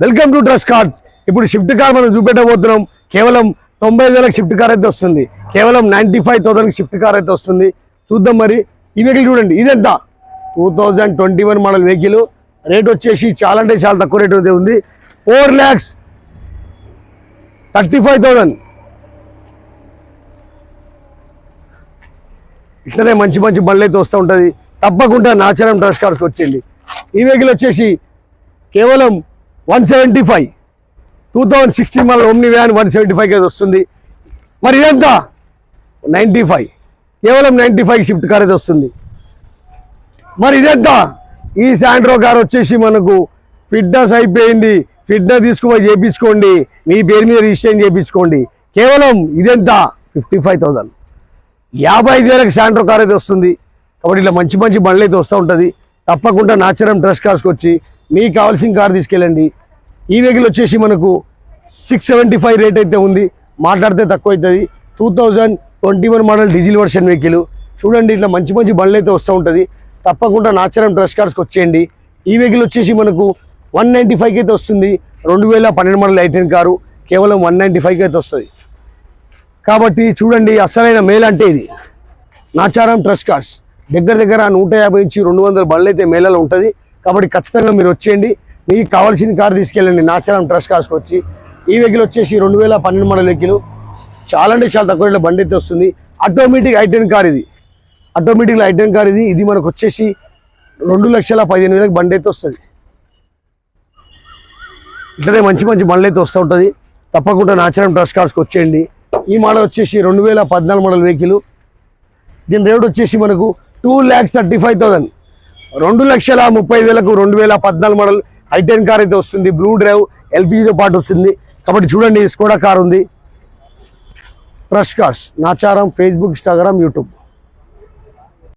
Welcome to trust cars. ఇప్పుడు Swift car మనం చూపెట్టబోతున్నాం. కేవలం 90,000 షిఫ్ట్ కార్ అయితే వస్తుంది. కేవలం 95,000 షిఫ్ట్ కార్ అయితే వస్తుంది. చూద్దాం మరి. ఈ వెహికల్ చూడండి, ఇదెంత 2021 మోడల్ వెహికల్. రేట్ వచ్చేసి చాలా అంటే చాలా తక్కువ రేట్ అయితే ఉంది. 4,35,000. ఇట్లనే మంచి మంచి బండ్లు అయితే వస్తూ ఉంటుంది. తప్పకుండా నాచారం ట్రస్ట్ కార్స్కి వచ్చేయండి. ఈ వెహికల్ వచ్చేసి కేవలం 175, 2016 మోడల్ ఓమ్ని వ్యాన్ 175 అయితే వస్తుంది. మరి ఇదంతా 95, కేవలం 95 షిఫ్ట్ కార్ అయితే వస్తుంది. మరి ఇదంతా ఈ శాంట్రో కార్ వచ్చేసి మనకు ఫిట్నెస్ అయిపోయింది. ఫిట్నెస్ తీసుకుపోయి చేయించుకోండి, మీ పేరు మీద రిజిస్ట్రేషన్ చేయించుకోండి. కేవలం ఇదెంతా 55,000, 55,000 శాంట్రో కార్ అయితే వస్తుంది. కాబట్టి ఇట్లా మంచి మంచి బండ్లు అయితే వస్తూ ఉంటుంది. తప్పకుండా నాచారం ట్రస్ట్ కార్స్కి వచ్చి మీకు కావాల్సిన కార్ తీసుకెళ్ళండి. ఈ వెహికల్ వచ్చేసి మనకు 675 రేట్ అయితే ఉంది. మాట్లాడితే తక్కువ అవుతుంది. 2021 మోడల్ డీజిల్ వర్షన్ వెహికల్. చూడండి, ఇట్లా మంచి మంచి బండ్లు అయితే వస్తూ ఉంటుంది. తప్పకుండా నాచారం ట్రస్ట్ కార్స్కి వచ్చేయండి. ఈ వెహికల్ వచ్చేసి మనకు 195 అయితే వస్తుంది. 2012 మోడల్ ఐటెన్ కారు. కేవలం 195 అయితే వస్తుంది. కాబట్టి చూడండి, అసలైన మేల్ అంటే ఇది నాచారం ట్రస్ట్ కార్స్. దగ్గర 150 నుంచి 200 బండ్లు అయితే మేళలో ఉంటుంది. కాబట్టి ఖచ్చితంగా మీరు వచ్చేయండి. మీకు కావాల్సిన కార్ తీసుకెళ్ళండి నాచారం ట్రస్ట్ కార్స్కి వచ్చి. ఈ వెహికల్ వచ్చేసి 2012 మోడల్ వెహికల్. చాలా అంటే చాలా తక్కువ రేట్లో బండి అయితే వస్తుంది. ఆటోమేటిక్ ఐటెన్ కార్ ఇది. ఆటోమేటిక్ ఐటెన్ కార్ ఇది. ఇది మనకు వచ్చేసి 2,15,000 బండి అయితే వస్తుంది. ఇట్లనే మంచి మంచి బండ్లు అయితే వస్తూ ఉంటుంది. తప్పకుండా నాచారం ట్రస్ట్ కార్స్కి వచ్చేయండి. ఈ మోడల్ వచ్చేసి 2014 మోడల్ వెహికల్. దీని రేట్ వచ్చేసి మనకు 2,35,000, 2,30,000కు 2014 మోడల్ ఐటెన్ కార్ అయితే వస్తుంది. బ్లూ డ్రైవ్ ఎల్పిజితో పాటు వస్తుంది. కాబట్టి చూడండి, స్కోడా కార్ ఉంది. Trust cars Nacharam, Facebook, Instagram, YouTube.